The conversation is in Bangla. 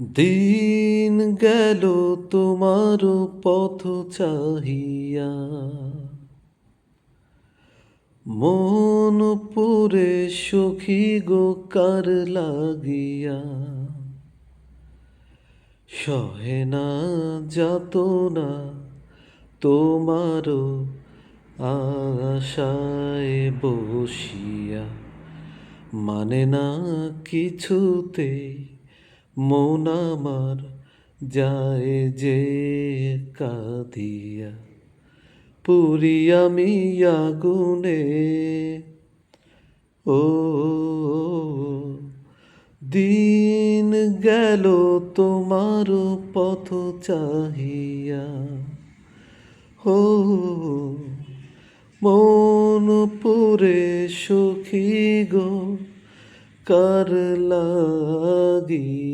দিন গেল তোমার পথ চাহিয়া, মন পুরে সখী গো কার লাগিয়া, সহে না যাতনা তোমার আশায় বসিয়া, মানে না কিছুতেই মন আমার যায় যে কাঁদিয়া। পুরি আমি আগুনে, ও দিন গেল তোমার পথ চাহিয়া, ও মন পুরে সখী গো কার লাগিয়া।